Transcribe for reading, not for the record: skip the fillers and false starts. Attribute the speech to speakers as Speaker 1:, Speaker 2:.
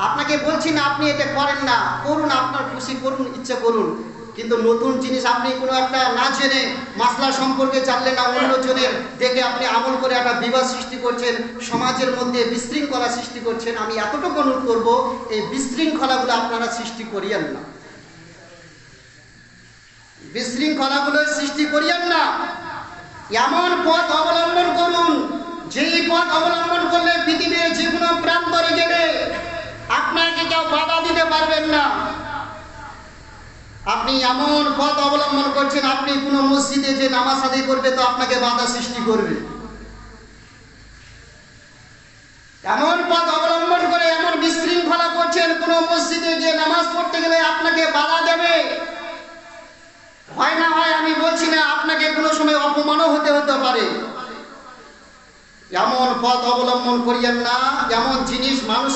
Speaker 1: আপনাকে বলছি না আপনি এটা করেন না, করুন, আপনার খুশি করুন, ইচ্ছা করুন, কিন্তু নতুন জিনিস আপনি কোনো একটা না জেনে মাসলা সম্পর্কে জানলেন না, অন্যজনের দেখে আপনি আমল করে একটা বিবাদ সৃষ্টি করছেন, সমাজের মধ্যে বিশৃঙ্খলা সৃষ্টি করছেন। আমি এতটুকু অনুরোধ করব, এই বিশৃঙ্খলাগুলো আপনারা সৃষ্টি করিয়েন না, বিশৃঙ্খলাগুলো সৃষ্টি করিয়েন না। এমন পথ অবলম্বন করুন যেই পথ অবলম্বন করলে পৃথিবীর যে কোনো প্রান্তরে গেলে আপনাকে কেউ বাধা দিতে পারবেন না। আপনি এমন পথ অবলম্বন করছেন, আপনি কোনো মসজিদে যে নামাজ আদায় করবে তো আপনাকে বাধা সৃষ্টি করবে। এমন পথ অবলম্বন করে এমন বিশৃঙ্খলা করছেন, কোনো মসজিদে যে নামাজ পড়তে গেলে আপনাকে বাধা দেবে। হয় না হয় আমি বলছি না, আপনাকে কোনো সময় অপমানও হতে পারে। এমন পথ অবলম্বন করিয়েন না, এমন জিনিস মানুষ